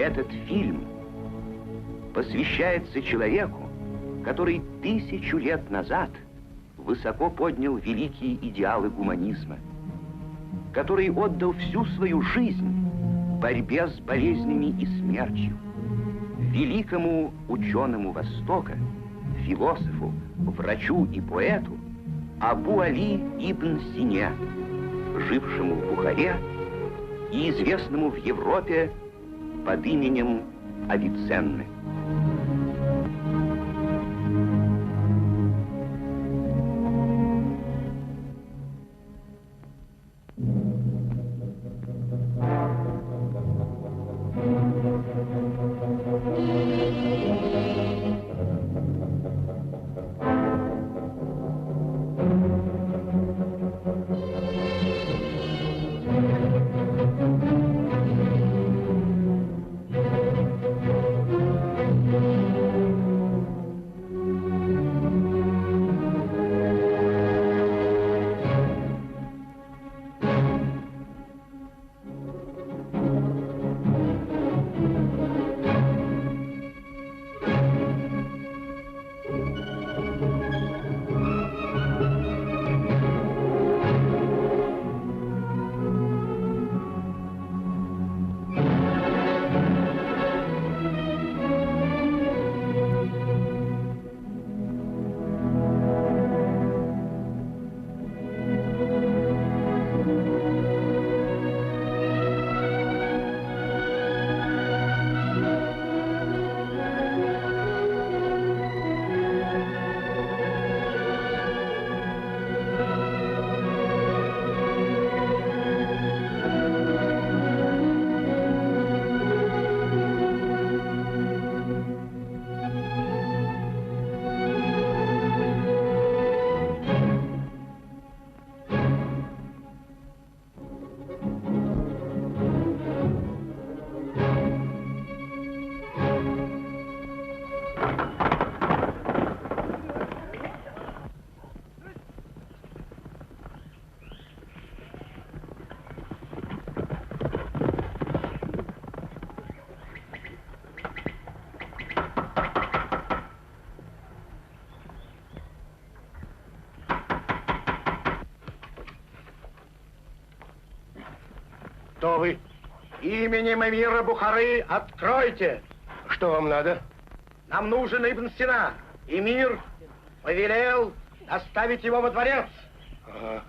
Этот фильм посвящается человеку, который 1000 лет назад высоко поднял великие идеалы гуманизма, который отдал всю свою жизнь борьбе с болезнями и смертью, великому ученому Востока, философу, врачу и поэту Абу Али ибн Сине, жившему в Бухаре и известному в Европе под именем Авиценны. Кто вы? Именем эмира Бухары откройте. Что вам надо? Нам нужен Ибн Сина. Эмир повелел доставить его во дворец. Ага.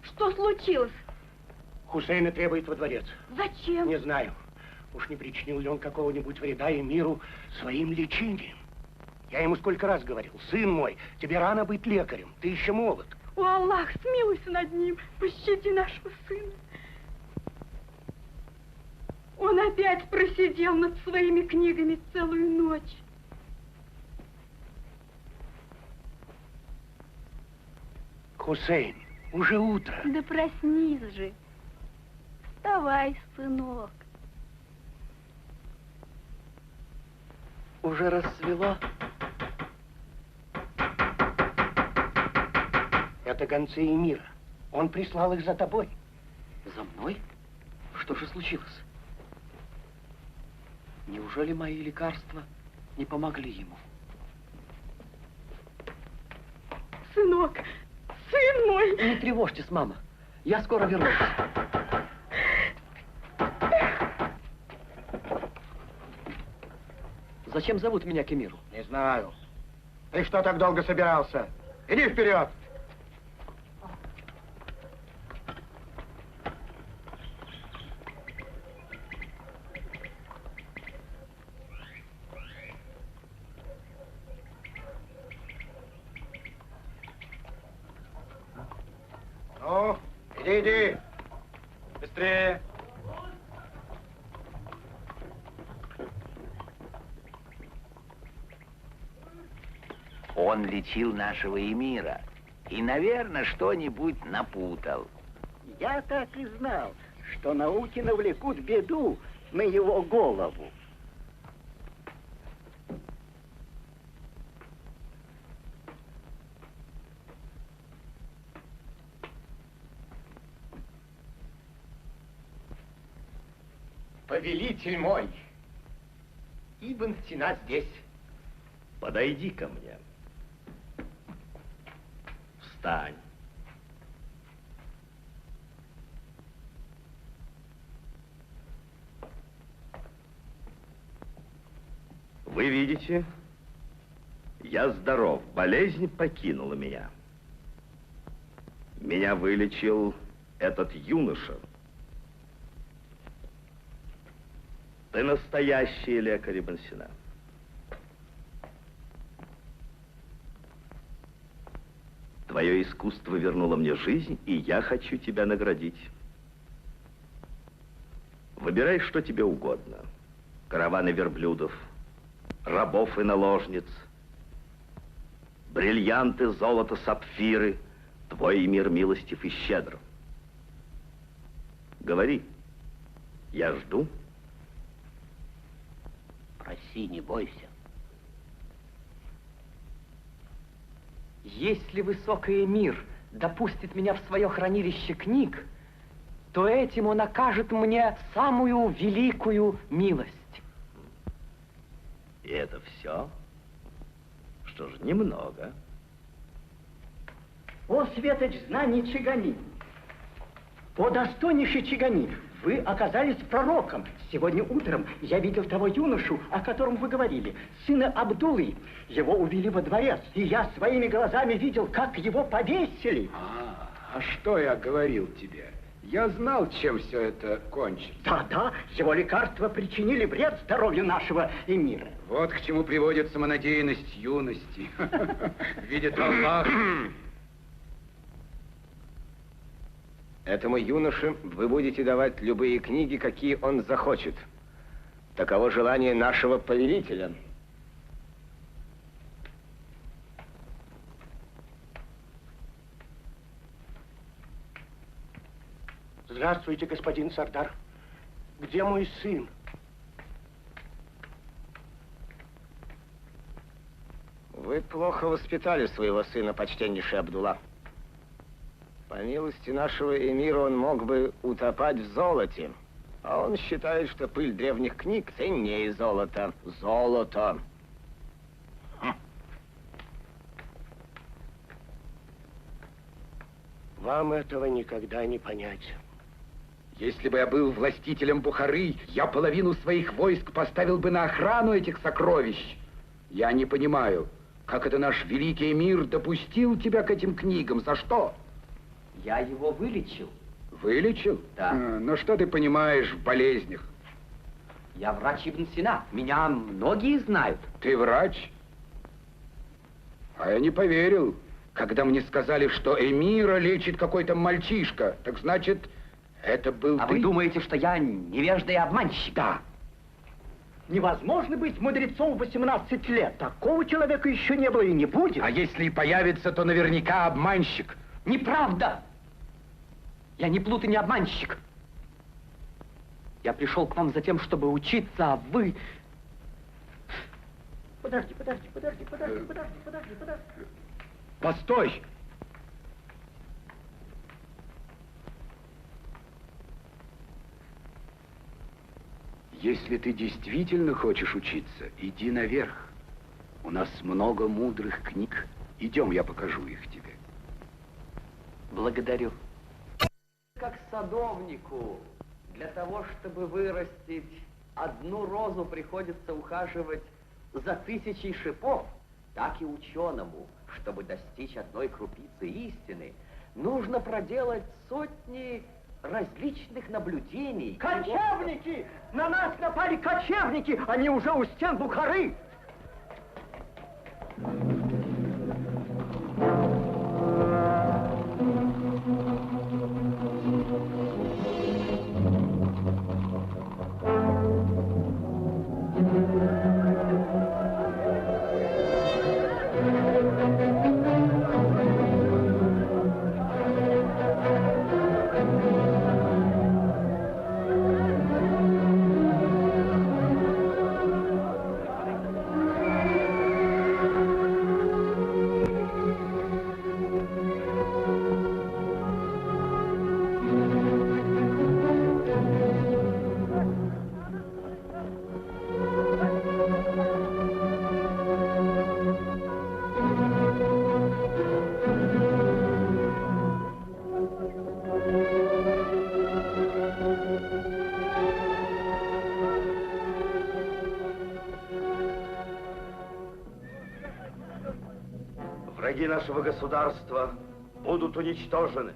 Что случилось? Хусейна требует во дворец. Зачем? Не знаю. Уж не причинил ли он какого-нибудь вреда эмиру своим лечением. Я ему сколько раз говорил: сын мой, тебе рано быть лекарем, ты еще молод. О, Аллах, смилуйся над ним, пощади нашего сына. Он опять просидел над своими книгами целую ночь. Хусейн, уже утро. Да проснись же. Вставай, сынок. Уже рассвело. Это гонцы эмира. Он прислал их за тобой. За мной? Что же случилось? Неужели мои лекарства не помогли ему? Сынок, сын мой! Не тревожьтесь, мама. Я скоро вернусь. Зачем зовут меня к эмиру? Не знаю. Ты что так долго собирался? Иди вперед! Ну, иди. Быстрее. Он лечил нашего эмира и, наверное, что-нибудь напутал. Я так и знал, что науки навлекут беду на его голову. Повелитель мой, Ибн Сина здесь. Подойди ко мне. Встань. Вы видите, я здоров, болезнь покинула меня. Меня вылечил этот юноша. Ты настоящий лекарь, Ибн Сина. Твое искусство вернуло мне жизнь, и я хочу тебя наградить. Выбирай, что тебе угодно. Караваны верблюдов, рабов и наложниц, бриллианты, золото, сапфиры. Твой мир милостив и щедр. Говори, я жду. Проси, не бойся. Если высокий мир допустит меня в свое хранилище книг, то этим он окажет мне самую великую милость. И это все? Что ж, немного. О, светоч знаний Чигани! О, достойнейший Чигани! Вы оказались пророком. Сегодня утром я видел того юношу, о котором вы говорили, сына Абдуллы. Его увели во дворец, и я своими глазами видел, как его повесили. А что я говорил тебе? Я знал, чем все это кончится. Да, его лекарства причинили вред здоровью нашего эмира. Вот к чему приводит самонадеянность юности. Видит Аллах. Этому юноше вы будете давать любые книги, какие он захочет. Таково желание нашего повелителя. Здравствуйте, господин Сардар. Где мой сын? Вы плохо воспитали своего сына, почтеннейший Абдулла. По милости нашего эмира он мог бы утопать в золоте. А он считает, что пыль древних книг ценнее золота. Золото. Вам этого никогда не понять. Если бы я был властителем Бухары, я половину своих войск поставил бы на охрану этих сокровищ. Я не понимаю, как это наш великий эмир допустил тебя к этим книгам? За что? Я его вылечил. Вылечил? Да. Но что ты понимаешь в болезнях? Я врач Ибн Сина. Меня многие знают. Ты врач? А я не поверил, когда мне сказали, что эмира лечит какой-то мальчишка. Так значит, это был ты? А вы думаете, что я невежда и обманщик? Да. Невозможно быть мудрецом в 18 лет. Такого человека еще не было и не будет. А если и появится, то наверняка обманщик. Неправда! Я не плут и не обманщик. Я пришел к вам за тем, чтобы учиться, а вы... Подожди. Постой! Если ты действительно хочешь учиться, иди наверх. У нас много мудрых книг. Идем, я покажу их тебе. Благодарю. Как садовнику, для того, чтобы вырастить одну розу, приходится ухаживать за 1000 шипов, так и ученому, чтобы достичь одной крупицы истины, нужно проделать сотни различных наблюдений. Кочевники! На нас напали кочевники! Они уже у стен Бухары! враги нашего государства будут уничтожены.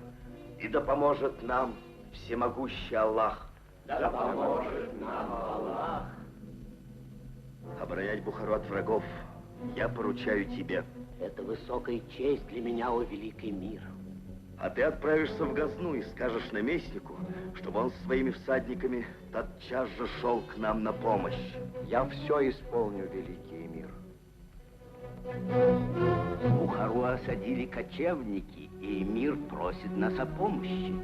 И да поможет нам всемогущий Аллах. Да поможет нам Аллах. Оборонять Бухару от врагов я поручаю тебе. Это высокая честь для меня, о великий мир. А ты отправишься в Газну и скажешь наместнику, чтобы он с своими всадниками тотчас же шел к нам на помощь. Я все исполню, великий мир. Бухару осадили кочевники, и эмир просит нас о помощи.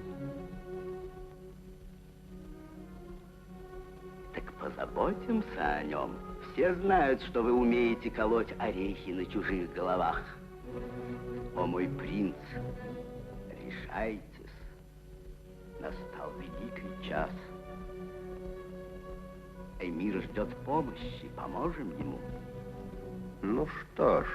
Так позаботимся о нем. Все знают, что вы умеете колоть орехи на чужих головах. О, мой принц, решайтесь. Настал великий час. Эмир ждет помощи. Поможем ему. Ну что ж.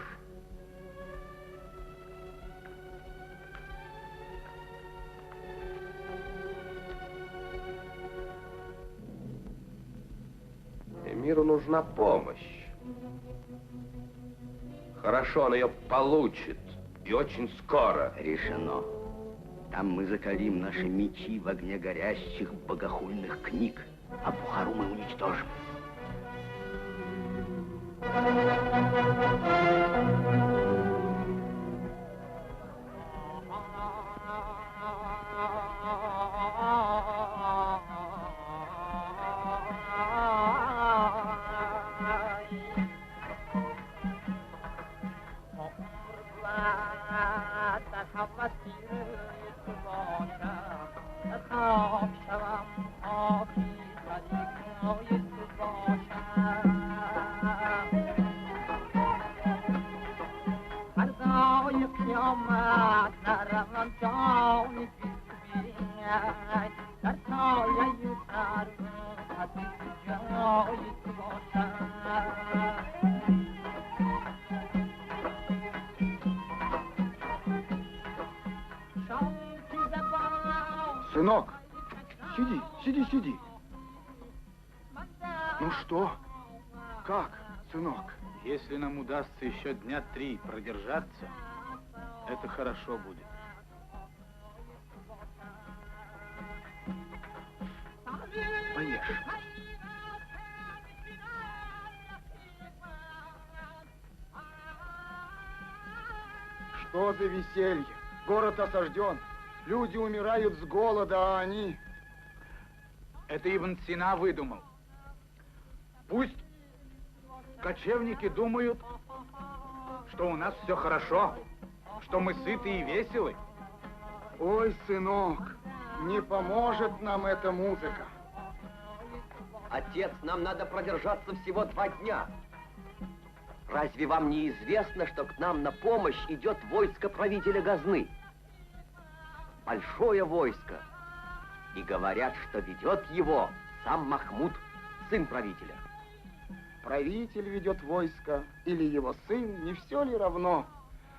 Эмиру нужна помощь. Хорошо, он ее получит. И очень скоро. Решено. Там мы закалим наши мечи в огне горящих богохульных книг, а Бухару мы уничтожим. Сынок, сиди. Ну что? Как, сынок? Если нам удастся еще дня 3 продержаться, это хорошо будет. Поешь. Что за веселье? Город осажден. Люди умирают с голода, а они... Это Ибн Сина выдумал. Пусть кочевники думают, что у нас все хорошо, что мы сыты и веселы. Ой, сынок, не поможет нам эта музыка. Отец, нам надо продержаться всего 2 дня. Разве вам не известно, что к нам на помощь идет войско правителя Газны? Большое войско. И говорят, что ведет его сам Махмуд, сын правителя. Правитель ведет войско или его сын, не все ли равно?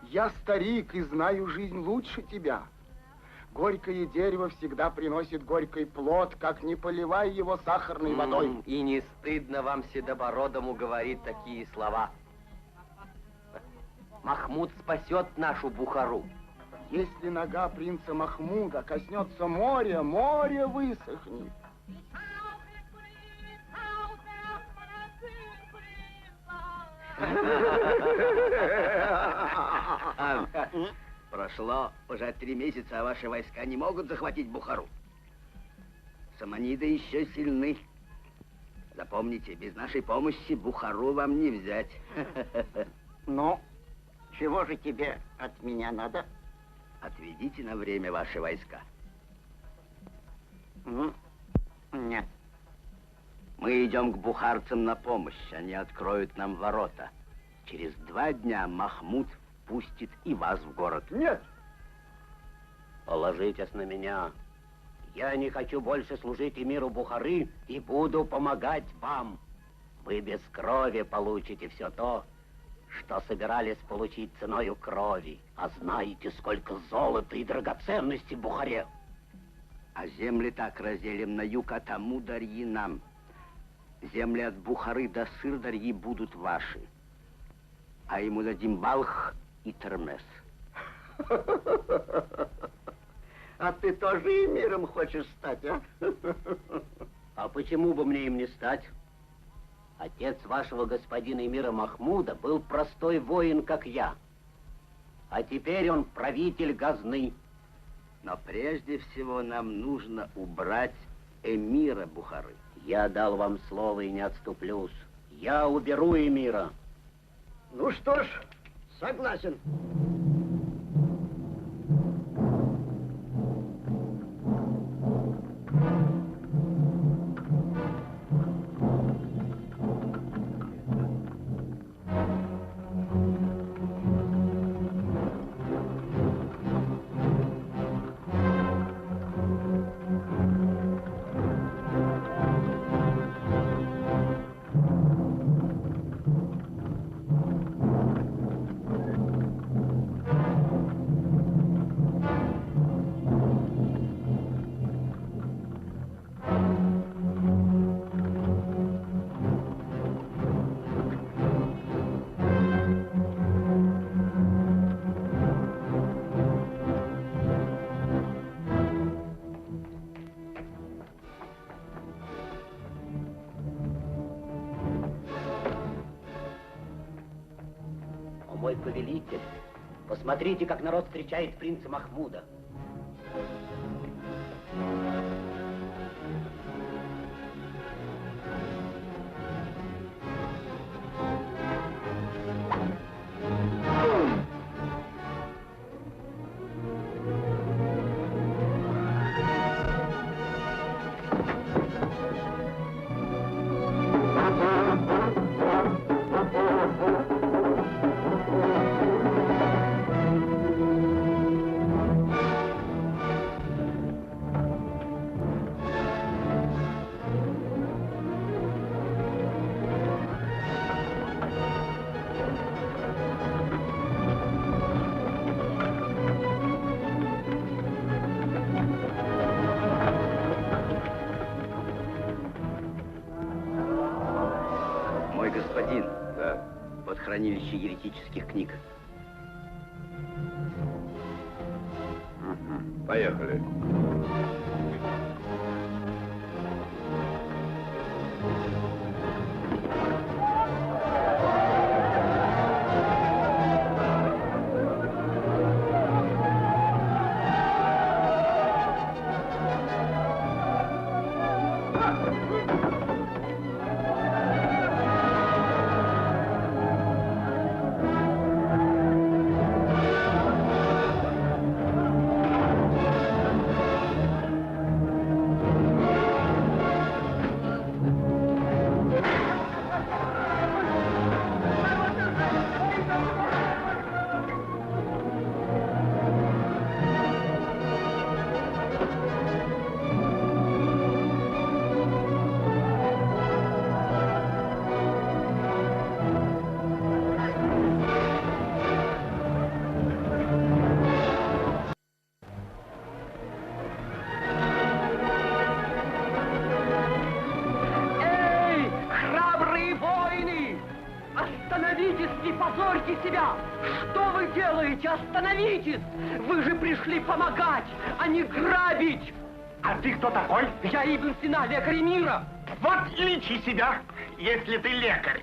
Я старик и знаю жизнь лучше тебя. Горькое дерево всегда приносит горький плод, как не поливай его сахарной водой. И не стыдно вам, седобородому, говорить такие слова. Махмуд спасет нашу Бухару. Если нога принца Махмуда коснется моря, море высохнет. Прошло уже 3 месяца, а ваши войска не могут захватить Бухару. Саманиды еще сильны. Запомните, без нашей помощи Бухару вам не взять. Ну, чего же тебе от меня надо? Отведите на время ваши войска. Нет. Мы идем к бухарцам на помощь. Они откроют нам ворота. Через 2 дня Махмуд пустит и вас в город. Нет. Положитесь на меня. Я не хочу больше служить эмиру Бухары и буду помогать вам. Вы без крови получите все то, что собирались получить ценою крови. А знаете, сколько золота и драгоценностей в Бухаре? А земли так разделим на юг от Амударьи нам. Земли от Бухары до Сырдарьи будут ваши. А ему дадим Балх и Термес. А ты тоже эмиром хочешь стать, а? А почему бы мне им не стать? Отец вашего господина эмира Махмуда был простой воин, как я. А теперь он правитель Газны. Но прежде всего нам нужно убрать эмира Бухары. Я дал вам слово и не отступлюсь. Я уберу эмира. Ну что ж, согласен. Мой повелитель, посмотрите, как народ встречает принца Махмуда. Мой господин, под хранилище еретических книг. Поехали. Не позорьте себя! Что вы делаете? Остановитесь! Вы же пришли помогать, а не грабить! А ты кто такой? Я Ибн Сина, лекарь мира! Вот и лечи себя, если ты лекарь.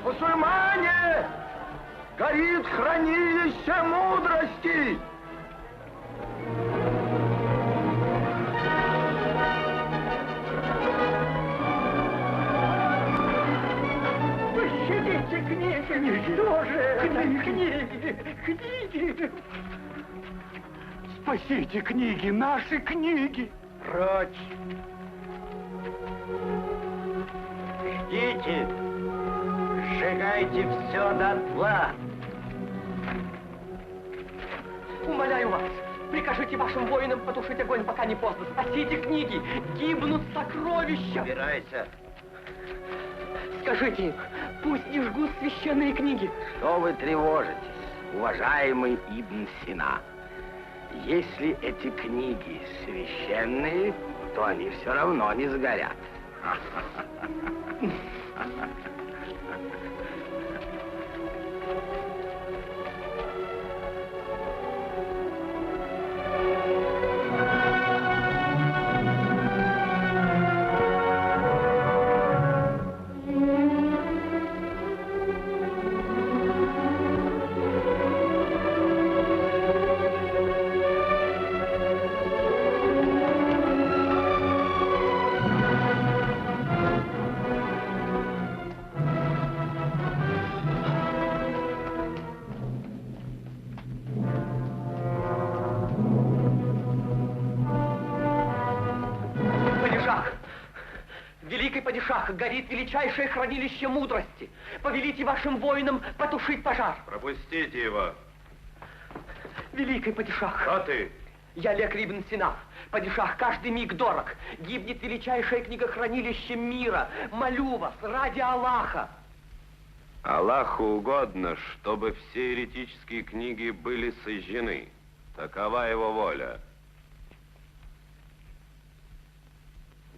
Мусульмане! Горит хранилище мудрости! Пощадите книги! Что же это? Книги! Спасите книги, наши книги! Прочь! Ждите! Сжигайте все дотла! Умоляю вас, прикажите вашим воинам потушить огонь, пока не поздно. Спасите книги! Гибнут сокровища! Убирайся! Скажите им, пусть не жгут священные книги. Что вы тревожитесь, уважаемый Ибн Сина? Если эти книги священные, то они все равно не сгорят. Горит величайшее хранилище мудрости. Повелите вашим воинам потушить пожар. Пропустите его. Великий падишах. Кто ты? Я Лекарь Ибн Сина. Падишах, каждый миг дорог. Гибнет величайшее книгохранилище мира. Молю вас, ради Аллаха. Аллаху угодно, чтобы все еретические книги были сожжены. Такова его воля.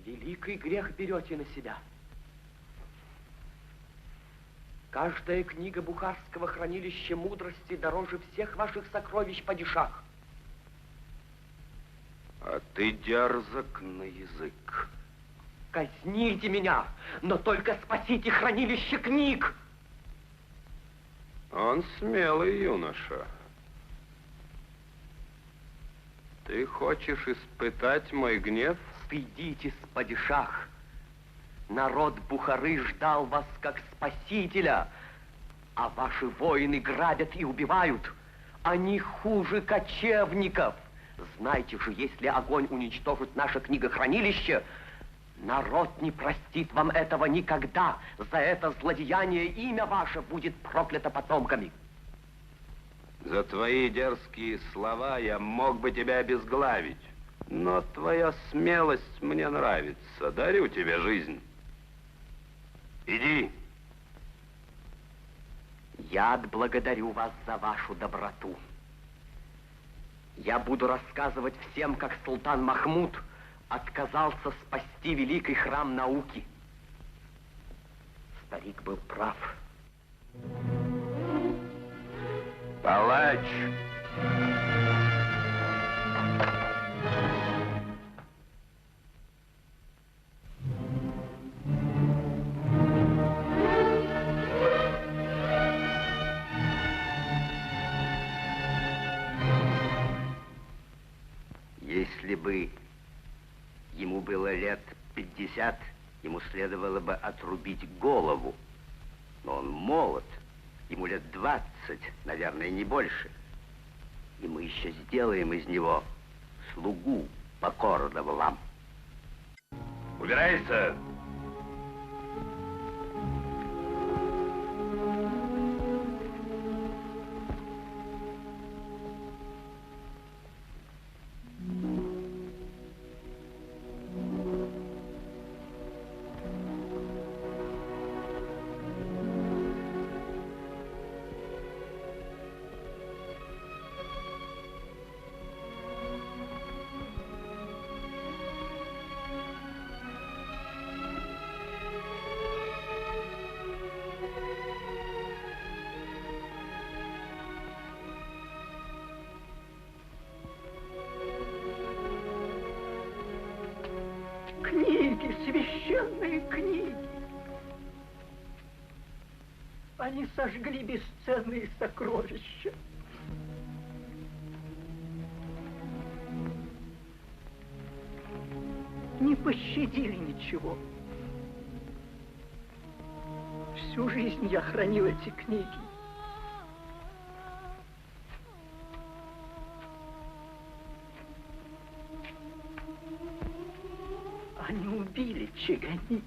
Великий грех берете на себя. Каждая книга Бухарского хранилища мудрости дороже всех ваших сокровищ, падишах. А ты дерзок на язык. Казните меня, но только спасите хранилище книг. Он смелый юноша. Ты хочешь испытать мой гнев? Стыдитесь, падишах. Народ Бухары ждал вас как спасителя, а ваши воины грабят и убивают. Они хуже кочевников. Знайте же, если огонь уничтожит наше книгохранилище, народ не простит вам этого никогда. За это злодеяние имя ваше будет проклято потомками. За твои дерзкие слова я мог бы тебя обезглавить. Но твоя смелость мне нравится. Дарю тебе жизнь. Иди. Я отблагодарю вас за вашу доброту. Я буду рассказывать всем, как султан Махмуд отказался спасти великий храм науки. Старик был прав. Палач! Если бы ему было лет 50, ему следовало бы отрубить голову. Но он молод, ему лет 20, наверное, не больше. И мы еще сделаем из него слугу, покорного вам. Убирайся! Книги, священные книги. Они сожгли бесценные сокровища. Не пощадили ничего. Всю жизнь я хранил эти книги. Они убили Чигани.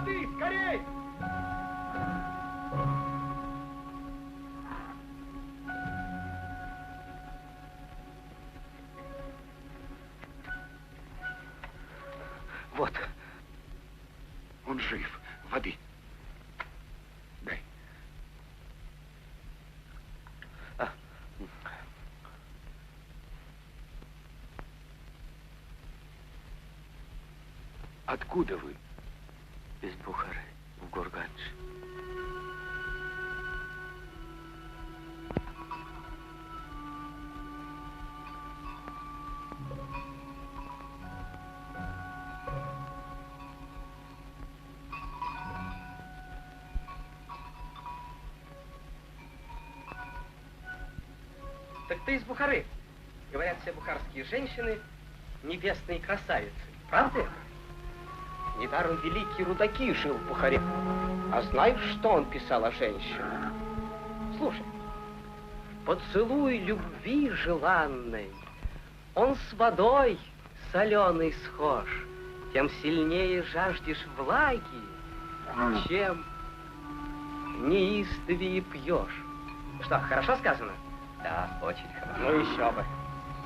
воды, скорей! Вот. Он жив. Воды. Дай. Откуда вы? Из Бухары, в Гургандж. Так ты из Бухары. Говорят, все бухарские женщины небесные красавицы. Правда это? Недаром великий Рудаки жил в Бухаре. А знаешь, что он писал о женщинах? Слушай. Поцелуй любви желанной, он с водой соленой схож, тем сильнее жаждешь влаги, чем неистовее пьешь. Что, хорошо сказано? Да, очень хорошо. Ну еще бы.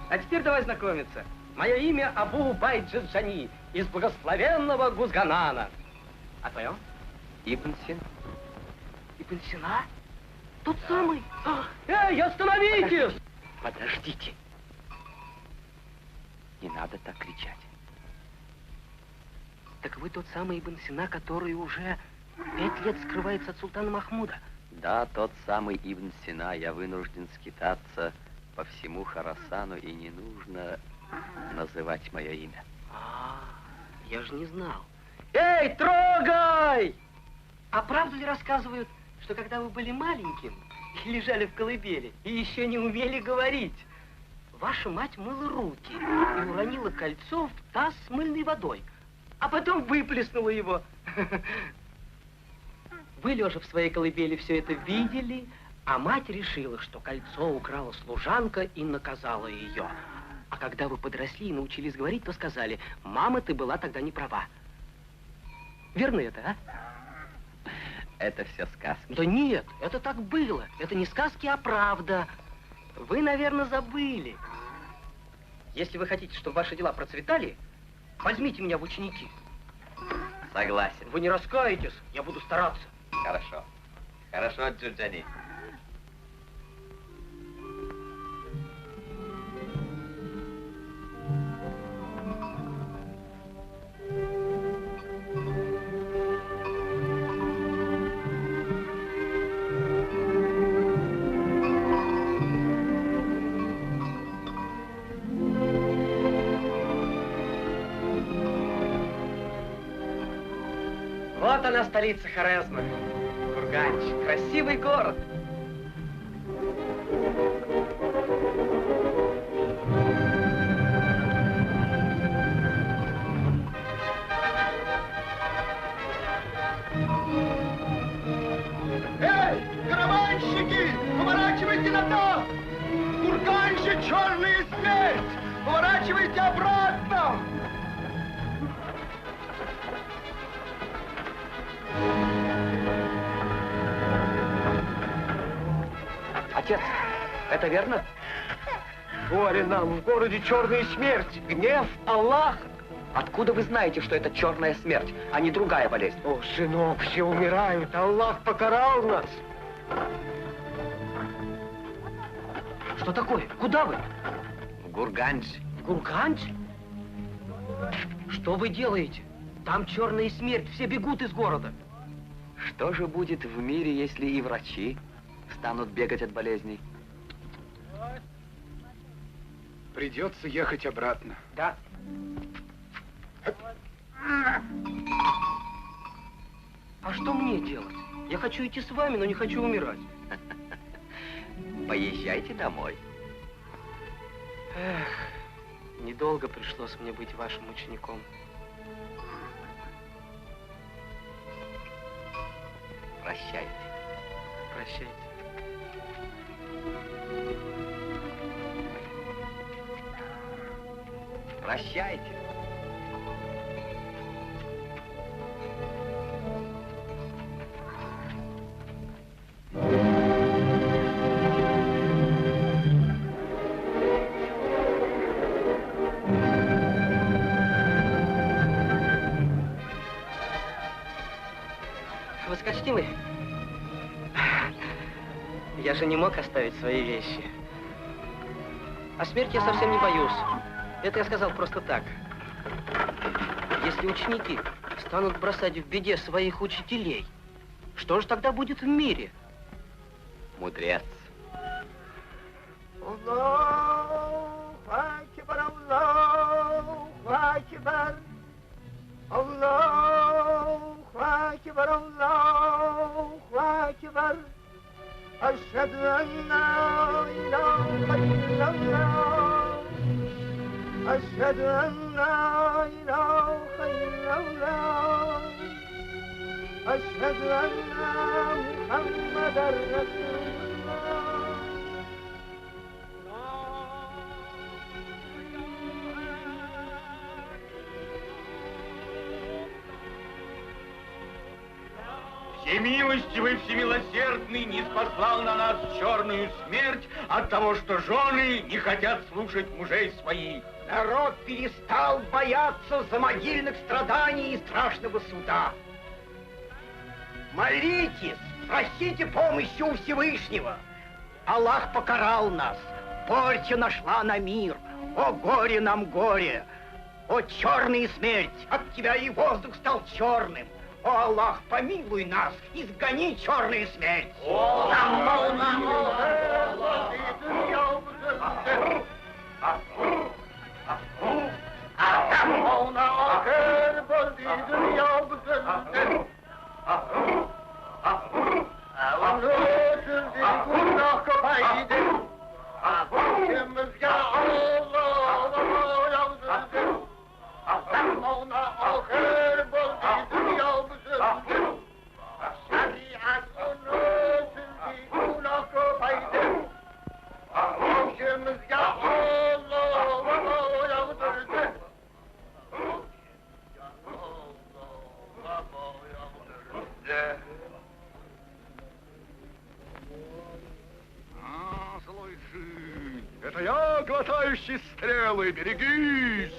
А теперь давай знакомиться. Мое имя Абу Байджаджани из благословенного Гузганана. А твое? Ибн Сина. Ибн Сина? Тот самый. Эй, остановитесь! Подождите. Не надо так кричать. Так вы тот самый Ибн Сина, который уже 5 лет скрывается от султана Махмуда? Да, тот самый Ибн Сина. Я вынужден скитаться по всему Хорасану, и не нужно называть мое имя. Я же не знал. Эй, трогай! А правду ли рассказывают, что когда вы были маленьким и лежали в колыбели, и еще не умели говорить, ваша мать мыла руки и уронила кольцо в таз с мыльной водой, а потом выплеснула его? Вы, лежа в своей колыбели, все это видели, а мать решила, что кольцо украла служанка и наказала ее. А когда вы подросли и научились говорить, то сказали: мама, ты была тогда не права. Верно это, а? Это все сказки. Да нет, это так было. Это не сказки, а правда. Вы, наверное, забыли. Если вы хотите, чтобы ваши дела процветали, возьмите меня в ученики. Согласен. Вы не раскаетесь, я буду стараться. Хорошо. Хорошо, Джуджани. Вот она, столица Хорезма. Гургандж. Красивый город. Эй, караванщики, поворачивайте назад! В Гурганже черная смерть! Поворачивайте обратно! Отец, это верно? Горе нам, в городе черная смерть, гнев Аллаха. Откуда вы знаете, что это черная смерть, а не другая болезнь? О, сынок, все умирают, Аллах покарал нас. Что такое? Куда вы? В Гургандж. В Гургандж? Что вы делаете? Там черная смерть, все бегут из города. Что же будет в мире, если и врачи станут бегать от болезней? Придется ехать обратно. Да. А что мне делать? Я хочу идти с вами, но не хочу умирать. Поезжайте домой. Эх, недолго пришлось мне быть вашим учеником. Прощайте. Прощайте. Прощайте. Высокочтимый, я же не мог оставить свои вещи. А смерти я совсем не боюсь. Это я сказал просто так. Если ученики станут бросать в беде своих учителей, что же тогда будет в мире? Мудрец. Аллаху Акбар, Аллаху Акбар, Аллаху Акбар, Аллаху Акбар. أشهد أن لا إله إلا الله أشهد أن لا إله إلا الله أشهد أن محمدا رسول الله Всемилостивый, всемилосердный не спаслал на нас черную смерть от того, что жены не хотят слушать мужей своих. Народ перестал бояться замогильных страданий и страшного суда. Молитесь, просите помощи у Всевышнего. Аллах покарал нас, порча нашла на мир. О горе нам горе, о черная смерть, от тебя и воздух стал черным. О, Аллах, помилуй нас, изгони черную смерть. Это я, глотающий стрелы, берегись!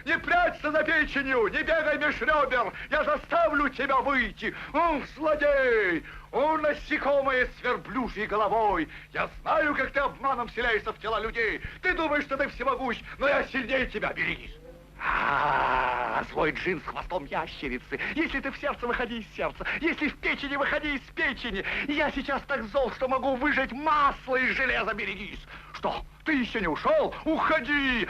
Не прячься за печенью, не бегай меж ребер, я заставлю тебя выйти. О, злодей! О, насекомое с верблюжьей головой! Я знаю, как ты обманом вселяешься в тела людей. Ты думаешь, что ты всемогущ, но я сильнее тебя, берегись. Злой джин с хвостом ящерицы. Если ты в сердце, выходи из сердца. Если в печени, выходи из печени. Я сейчас так зол, что могу выжать масло из железа. Берегись. Что, ты еще не ушел? Уходи.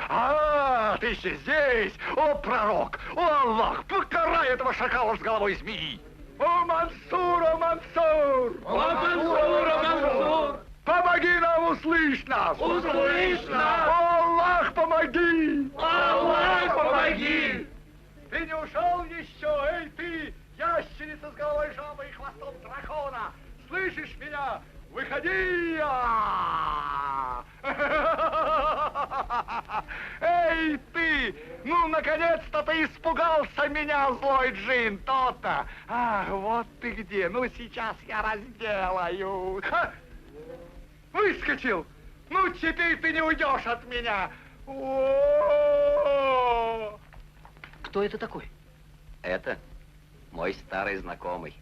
Ты еще здесь. О, пророк, о, Аллах, покарай этого шакала с головой змеи. О, Мансур, о, Мансур. О, Мансур, о, Мансур. Помоги нам, услышь нас! Услышь нас! О, Аллах, помоги! Аллах, помоги! Ты не ушел еще, эй ты, ящерица с головой жабы и хвостом дракона! Слышишь меня? Выходи! Эй ты! Ну, наконец-то ты испугался меня, злой джин, то-то! Вот ты где! Ну, сейчас я разделаю! Выскочил! Ну, теперь ты не уйдешь от меня! О-о-о! Кто это такой? Это мой старый знакомый.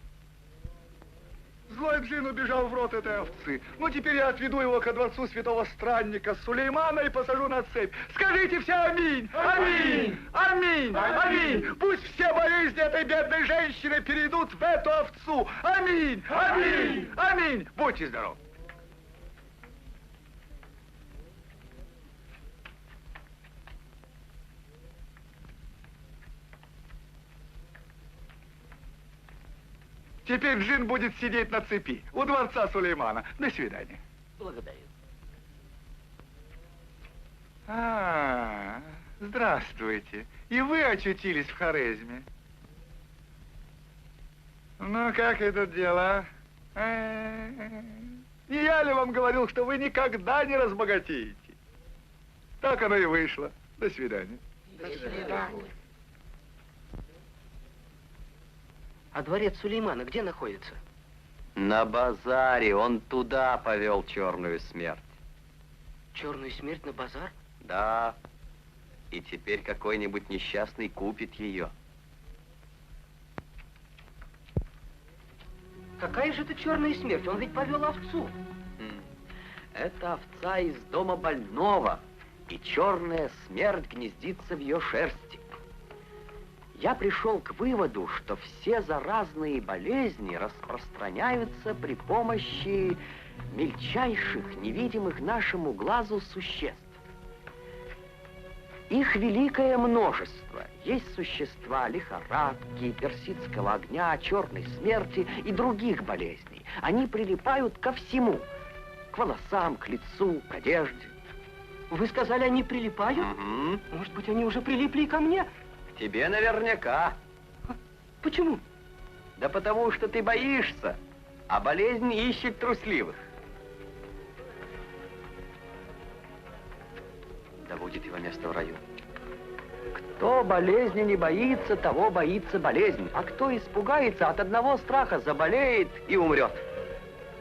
Злой джин убежал в рот этой овцы. Ну, теперь я отведу его ко дворцу святого странника Сулеймана и посажу на цепь. Скажите все аминь! Аминь! Аминь! Аминь! Пусть все болезни этой бедной женщины перейдут в эту овцу. Аминь! Аминь! Аминь! Будьте здоровы! Теперь джин будет сидеть на цепи у дворца Сулеймана. До свидания. Благодарю. Здравствуйте. И вы очутились в Хорезме. Ну, как это дело? Не я ли вам говорил, что вы никогда не разбогатеете? Так оно и вышло. До свидания. До свидания. А дворец Сулеймана где находится? На базаре. Он туда повел черную смерть. Черную смерть на базар? Да. И теперь какой-нибудь несчастный купит ее. Какая же это черная смерть? Он ведь повел овцу. Это овца из дома больного, и черная смерть гнездится в ее шерсти. Я пришел к выводу, что все заразные болезни распространяются при помощи мельчайших, невидимых нашему глазу существ. Их великое множество. Есть существа лихорадки, персидского огня, черной смерти и других болезней. Они прилипают ко всему. К волосам, к лицу, к одежде. Вы сказали, они прилипают? Угу. Может быть, они уже прилипли и ко мне? К тебе наверняка. Почему? Да потому что ты боишься, а болезнь ищет трусливых. Да будет его место в раю. Кто болезни не боится, того боится болезнь. А кто испугается от одного страха, заболеет и умрет.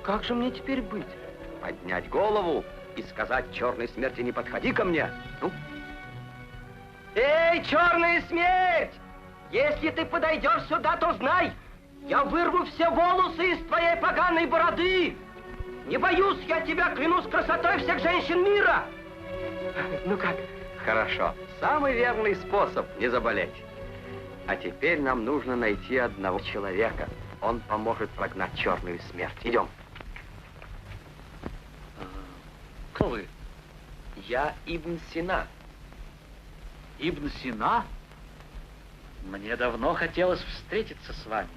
Как же мне теперь быть? Поднять голову и сказать черной смерти: не подходи ко мне. Ну? Эй, черная смерть! Если ты подойдешь сюда, то знай, я вырву все волосы из твоей поганой бороды. Не боюсь я тебя, клянусь красотой всех женщин мира. Ну как? Хорошо. Самый верный способ не заболеть. А теперь нам нужно найти одного человека. Он поможет прогнать черную смерть. Идем. Кто вы? Я Ибн Сина. Ибн Сина? Мне давно хотелось встретиться с вами.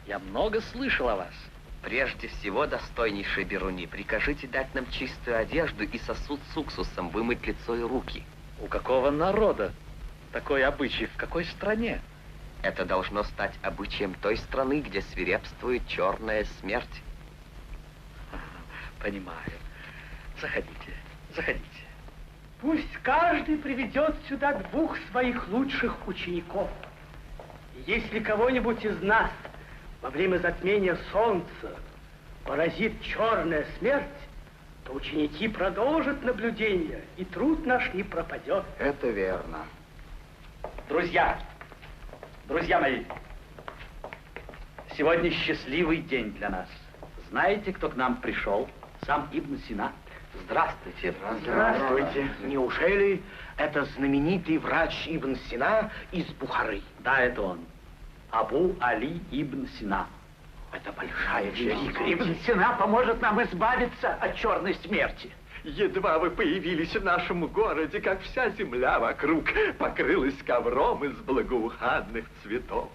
Я много слышал о вас. Прежде всего, достойнейший Беруни, прикажите дать нам чистую одежду и сосуд с уксусом, вымыть лицо и руки. У какого народа такой обычай? В какой стране? Это должно стать обычаем той страны, где свирепствует черная смерть. Понимаю. Заходите, заходите. Пусть каждый приведет сюда двух своих лучших учеников. Если кого-нибудь из нас во время затмения солнца поразит черная смерть, то ученики продолжат наблюдение, и труд наш не пропадет. Это верно. Друзья мои, сегодня счастливый день для нас. Знаете, кто к нам пришел? Сам Ибн Сина. Здравствуйте. Здравствуйте. Неужели это знаменитый врач Ибн Сина из Бухары? Да, это он. Абу Али Ибн Сина. Это большая честь. Ибн Сина поможет нам избавиться от черной смерти. Едва вы появились в нашем городе, как вся земля вокруг покрылась ковром из благоуханных цветов.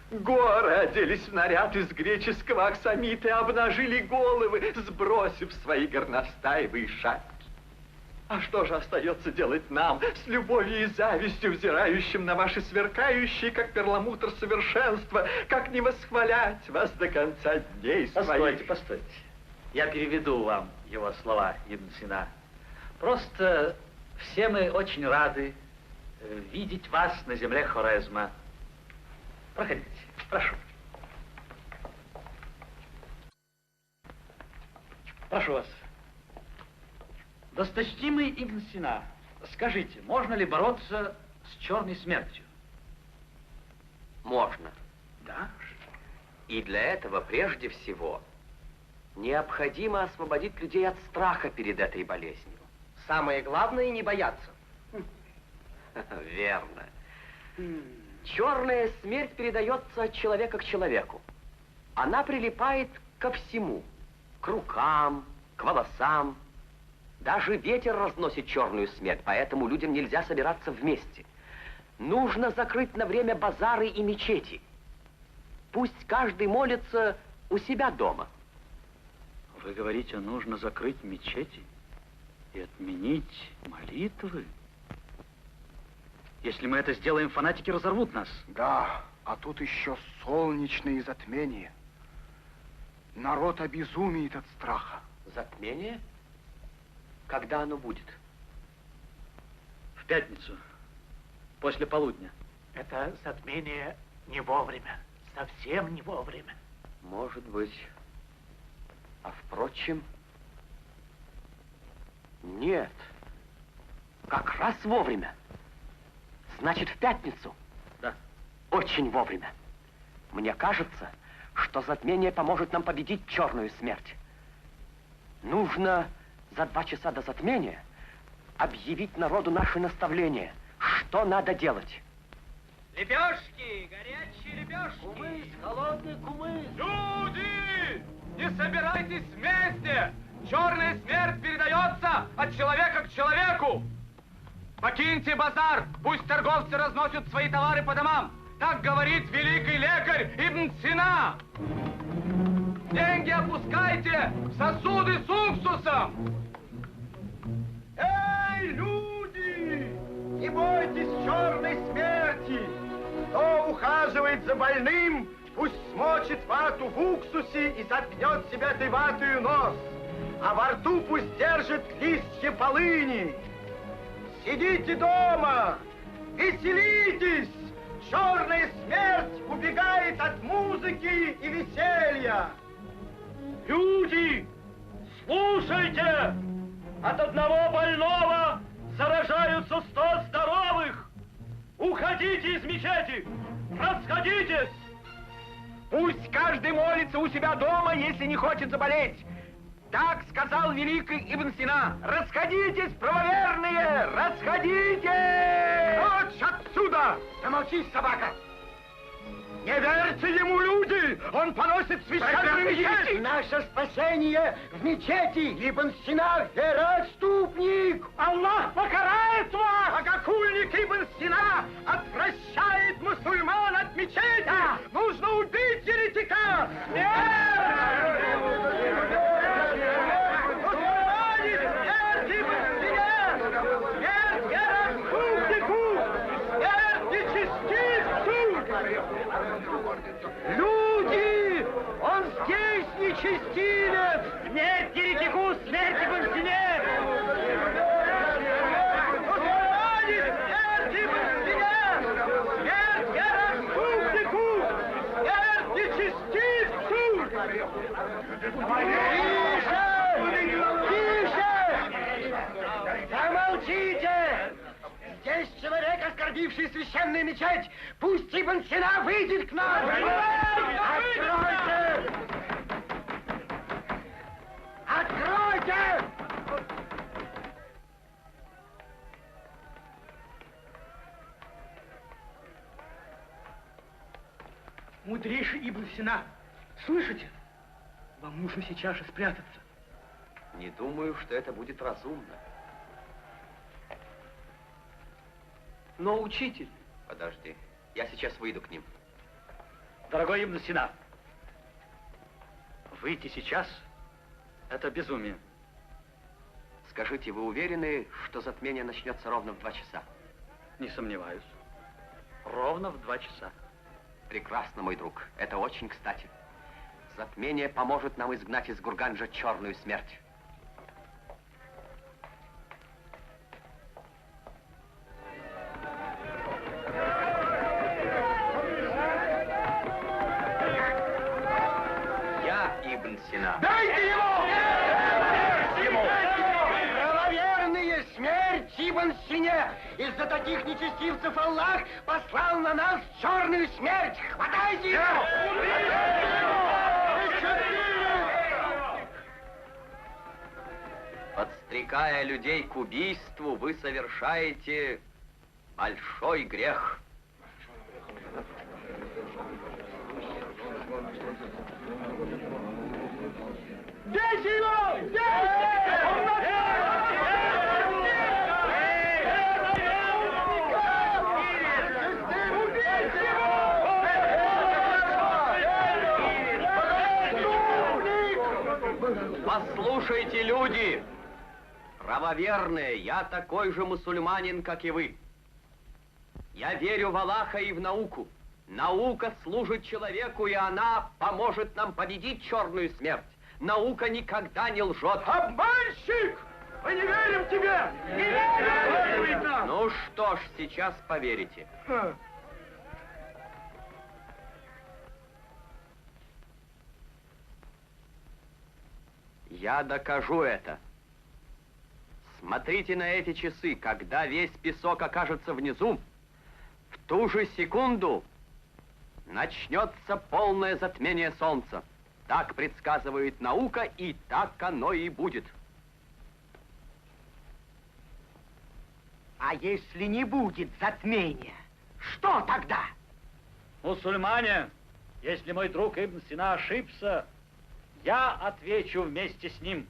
Горы оделись в наряд из греческого аксамита и обнажили головы, сбросив свои горностаевые шапки. А что же остается делать нам, с любовью и завистью, взирающим на ваши сверкающие, как перламутр, совершенства, как не восхвалять вас до конца дней своих? Постойте. Я переведу вам его слова, Ибн Сина. Просто все мы очень рады видеть вас на земле Хорезма. Проходите, прошу. Прошу вас. Досточтимый Ибн Сина, скажите, можно ли бороться с черной смертью? Можно. Да? И для этого прежде всего необходимо освободить людей от страха перед этой болезнью. Самое главное — не бояться. Верно. Черная смерть передается от человека к человеку. Она прилипает ко всему. К рукам, к волосам. Даже ветер разносит черную смерть, поэтому людям нельзя собираться вместе. Нужно закрыть на время базары и мечети. Пусть каждый молится у себя дома. Вы говорите, нужно закрыть мечети и отменить молитвы? Если мы это сделаем, фанатики разорвут нас. Да, а тут еще солнечные затмения. Народ обезумеет от страха. Затмение? Когда оно будет? В пятницу, после полудня. Это затмение не вовремя, совсем не вовремя. Может быть. А впрочем, нет. Как раз вовремя. Значит, в пятницу? Да. Очень вовремя. Мне кажется, что затмение поможет нам победить черную смерть. Нужно за 2 часа до затмения объявить народу наши наставления, что надо делать. Лепешки, горячие лепешки. Кумыс, холодный кумыс. Люди, не собирайтесь вместе. Черная смерть передается от человека к человеку. Покиньте базар, пусть торговцы разносят свои товары по домам. Так говорит великий лекарь Ибн Сина. Деньги опускайте в сосуды с уксусом. Эй, люди! Не бойтесь черной смерти! Кто ухаживает за больным, пусть смочит вату в уксусе и заткнет себе этой ватою нос, а во рту пусть держит листья полыни. Сидите дома, веселитесь! Черная смерть убегает от музыки и веселья. Люди, слушайте! От одного больного заражаются 100 здоровых! Уходите из мечети! Расходитесь! Пусть каждый молится у себя дома, если не хочет заболеть. Так сказал великий Ибн Сина. Расходитесь, правоверные! Расходитесь! Прочь отсюда! Замолчи, собака! Не верьте ему, люди! Он поносит священную мечеть! Наше спасение в мечети! Ибн Сина вероотступник! Аллах покарает вас! Богохульник Ибн Сина отвращает мусульман от мечети! Да. Нужно убить еретика! Люди! Он здесь нечестивец! Смерть еретику, смерть Ибн Сине! Смерть Ибн Сине! Смерть вероотступнику! Смерть нечестивцу! Тише! Тише! Замолчите! Здесь человек, оскорбивший священную мечеть! Пусть Ибн Сина выйдет к нам! Откройте! Откройте! Мудрейший Ибн Сина, слышите? Вам нужно сейчас же спрятаться. Не думаю, что это будет разумно. Но, учитель... Подожди, я сейчас выйду к ним. Дорогой Ибн Сина, выйти сейчас — это безумие. Скажите, вы уверены, что затмение начнется ровно в 2 часа? Не сомневаюсь. Ровно в 2 часа. Прекрасно, мой друг. Это очень кстати. Затмение поможет нам изгнать из Гурганджа черную смерть. Я Ибн Сина. Дайте его! Правоверные, смерть Ибн Сине! Из-за таких нечестивцев Аллах послал на нас черную смерть! Хватайте его! Подстрекая людей к убийству, вы совершаете большой грех. Дайте его! Послушайте, люди! Правоверные, я такой же мусульманин, как и вы. Я верю в Аллаха и в науку. Наука служит человеку, и она поможет нам победить черную смерть. Наука никогда не лжет. Обманщик! Мы не верим тебе! Не верим! Ну что ж, сейчас поверите. Я докажу это. Смотрите на эти часы. Когда весь песок окажется внизу, в ту же секунду начнется полное затмение солнца. Так предсказывает наука, и так оно и будет. А если не будет затмения, что тогда? Мусульмане, если мой друг Ибн Сина ошибся, я отвечу вместе с ним.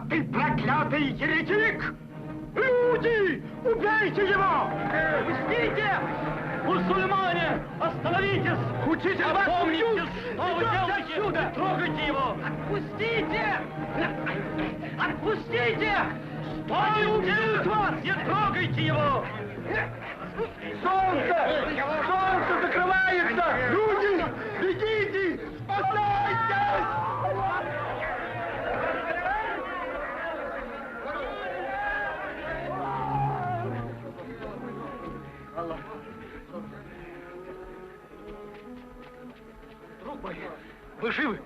Ты проклятый еретик! Люди, убейте его! Пустите! Мусульмане, остановитесь! Учитель вас Помните, убьют! что вы делаете? Отсюда! Не трогайте его! Отпустите! Отпустите! Они убьют вас! Не трогайте его! Солнце! Солнце закрывается! Люди, бегите! Спасайтесь! Друг мой, вы живы?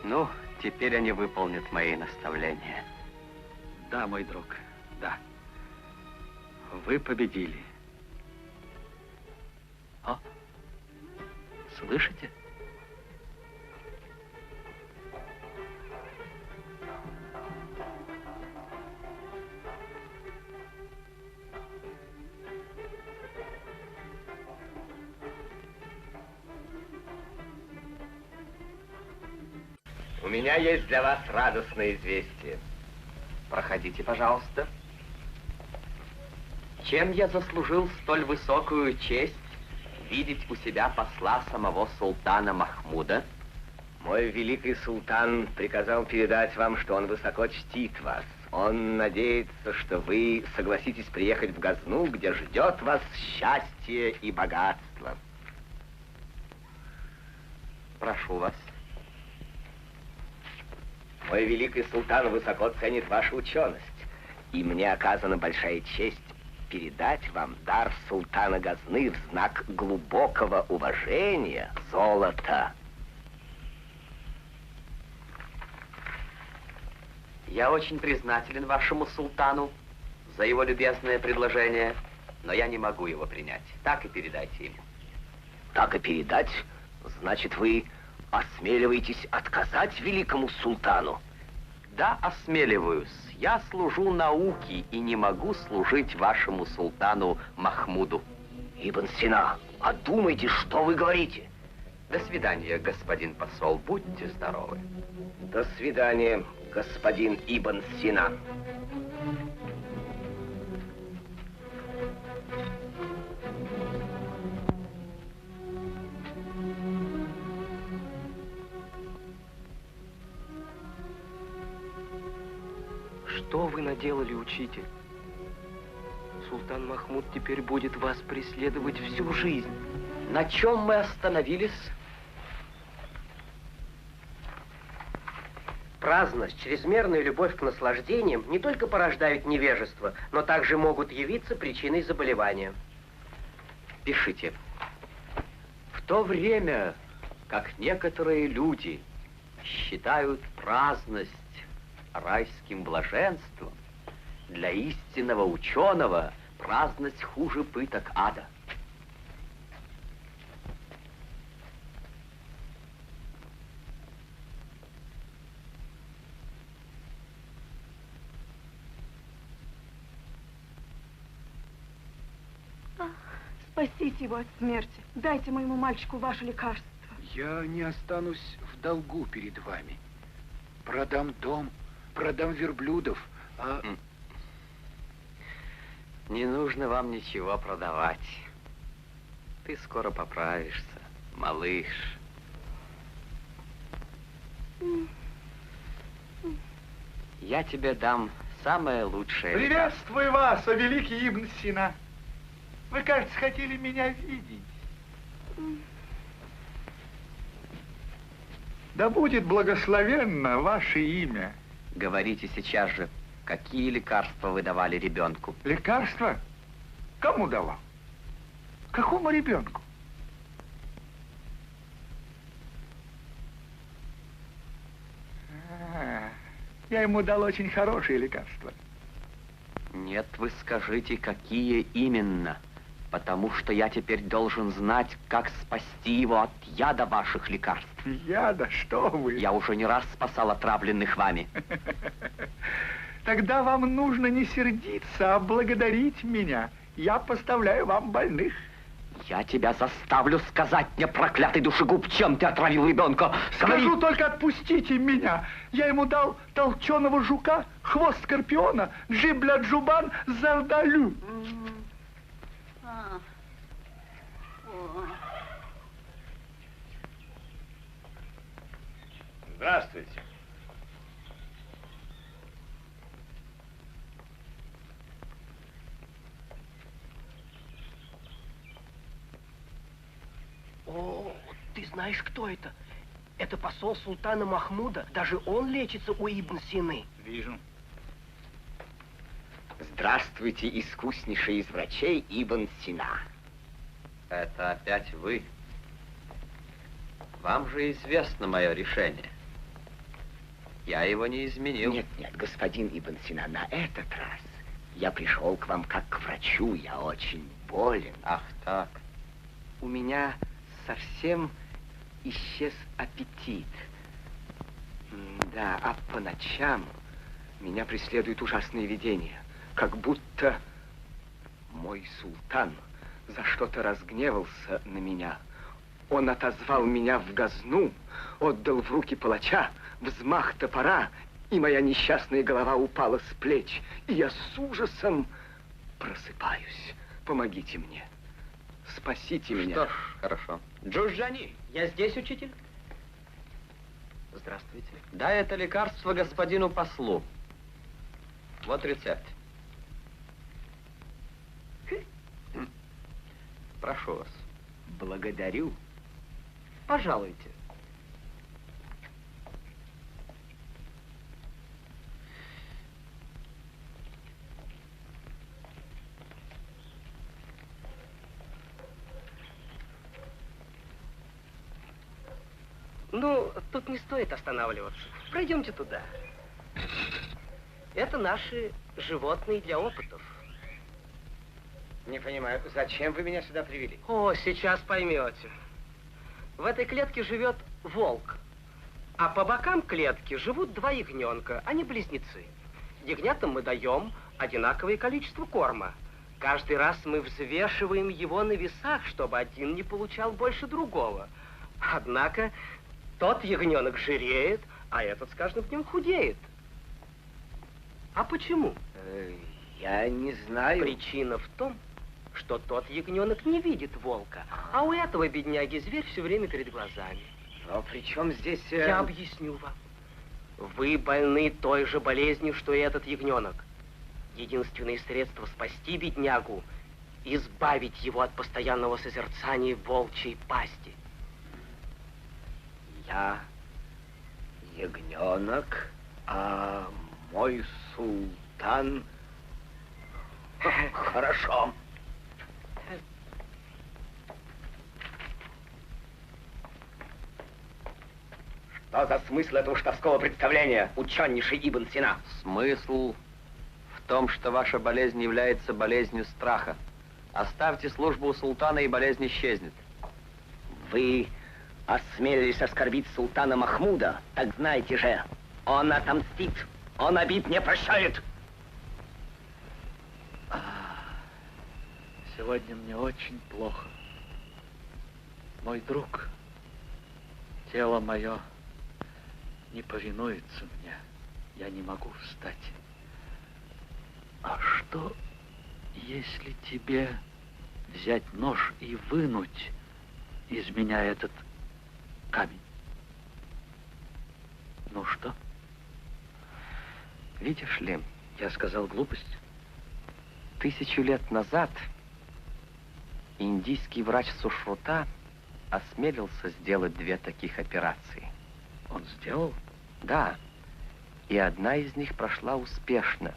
Ну, теперь они выполнят мои наставления. Да, мой друг, да. Вы победили. О, слышите? У меня есть для вас радостное известие. Проходите, пожалуйста. Чем я заслужил столь высокую честь видеть у себя посла самого султана Махмуда? Мой великий султан приказал передать вам, что он высоко чтит вас. Он надеется, что вы согласитесь приехать в Газну, где ждет вас счастье и богатство. Прошу вас. Мой великий султан высоко ценит вашу ученость, и мне оказана большая честь передать вам дар султана Газны в знак глубокого уважения — золото. Я очень признателен вашему султану за его любезное предложение, но я не могу его принять. Так и передайте ему. Так и передать? Значит, вы осмеливаетесь отказать великому султану? Да, осмеливаюсь. Я служу науке и не могу служить вашему султану Махмуду. Ибн Сина, одумайте, что вы говорите. До свидания, господин посол. Будьте здоровы. До свидания, господин Ибн Сина. Что вы наделали, учитель? Султан Махмуд теперь будет вас преследовать всю жизнь. На чем мы остановились? Праздность, чрезмерная любовь к наслаждениям не только порождают невежество, но также могут явиться причиной заболевания. Пишите. В то время, как некоторые люди считают праздность райским блаженством, для истинного ученого праздность хуже пыток ада. Спасите его от смерти. Дайте моему мальчику ваше лекарство. Я не останусь в долгу перед вами. Продам дом, продам верблюдов, а... Не нужно вам ничего продавать. Ты скоро поправишься, малыш. Я тебе дам самое лучшее. Приветствую вас, о великий Ибн Сина. Вы, кажется, хотели меня видеть. Да будет благословенно ваше имя. Говорите сейчас же, какие лекарства вы давали ребенку? Лекарства? Кому давал? Какому ребенку? Я ему дал очень хорошие лекарства. Нет, вы скажите, какие именно. Потому что я теперь должен знать, как спасти его от яда ваших лекарств. Яда? Что вы? Я уже не раз спасал отравленных вами. Тогда вам нужно не сердиться, а благодарить меня. Я поставляю вам больных. Я тебя заставлю сказать мне, проклятый душегуб, чем ты отравил ребенка. Скажу, только отпустите меня. Я ему дал толченого жука, хвост скорпиона, джибля-джубан, зардалю. Здравствуйте. О, ты знаешь, кто это? Это посол султана Махмуда. Даже он лечится у Ибн Сины. Вижу. Здравствуйте, искуснейший из врачей Ибн Сина. Это опять вы. Вам же известно мое решение. Я его не изменил. Нет, господин Ибн Сина, на этот раз я пришел к вам как к врачу. Я очень болен. Ах так. У меня совсем исчез аппетит. Да, а по ночам меня преследуют ужасные видения. Как будто мой султан за что-то разгневался на меня. Он отозвал меня в газну, отдал в руки палача, взмах топора, и моя несчастная голова упала с плеч. И я с ужасом просыпаюсь. Помогите мне. Спасите меня. Что ж, хорошо. Джужжани. Я здесь, учитель? Здравствуйте. Дай это лекарство господину послу. Вот рецепт. Прошу вас. Благодарю. Пожалуйте. Ну, тут не стоит останавливаться. Пройдемте туда. Это наши животные для опытов. Не понимаю, зачем вы меня сюда привели? О, сейчас поймете. В этой клетке живет волк. А по бокам клетки живут два ягненка, они близнецы. Ягнятам мы даем одинаковое количество корма. Каждый раз мы взвешиваем его на весах, чтобы один не получал больше другого. Однако тот ягненок жиреет, а этот с каждым днем худеет. А почему? Я не знаю. Причина в том, что тот ягненок не видит волка, а у этого бедняги зверь все время перед глазами. Но при чем здесь... Я объясню вам. Вы больны той же болезнью, что и этот ягненок. Единственное средство спасти беднягу — избавить его от постоянного созерцания волчьей пасти. Я ягненок, а мой султан... Хорошо. Что за смысл этого штовского представления, ученейший Ибн Сина? Смысл в том, что ваша болезнь является болезнью страха. Оставьте службу у султана, и болезнь исчезнет. Вы осмелились оскорбить султана Махмуда, так знайте же, он отомстит, он обид не прощает. Сегодня мне очень плохо. Мой друг, тело мое не повинуется мне. Я не могу встать. А что, если тебе взять нож и вынуть из меня этот камень? Ну что? Видишь ли, я сказал глупость. 1000 лет назад индийский врач Сушрута осмелился сделать 2 таких операции. Он сделал? Да. И одна из них прошла успешно.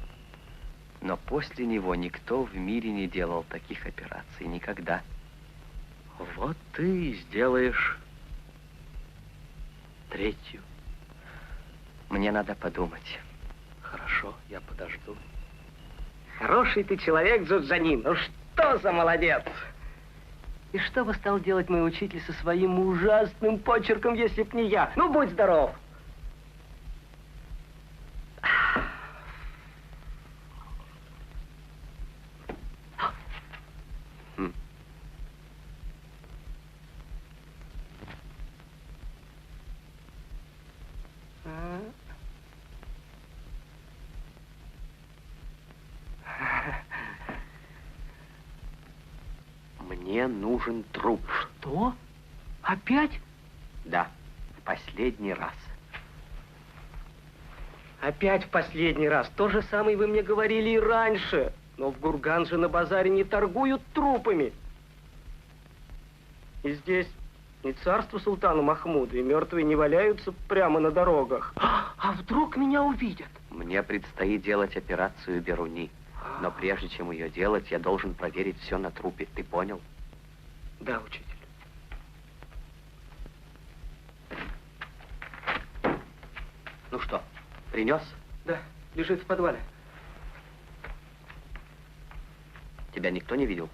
Но после него никто в мире не делал таких операций. Никогда. Вот ты и сделаешь 3-ю. Мне надо подумать. Хорошо, я подожду. Хороший ты человек, Джуджанин. Ну что за молодец? И что бы стал делать мой учитель со своим ужасным почерком, если б не я? Ну, будь здоров. Мне нужен труп. Что? Опять? Да, в последний раз. Опять в последний раз. То же самое вы мне говорили и раньше. Но в Гурганже на базаре не торгуют трупами. И здесь не царство султана Махмуда, и мертвые не валяются прямо на дорогах. А вдруг меня увидят? Мне предстоит делать операцию Беруни. Но прежде чем ее делать, я должен проверить все на трупе. Ты понял? Да, учитель. Ну что, принес? Да, лежит в подвале. Тебя никто не видел?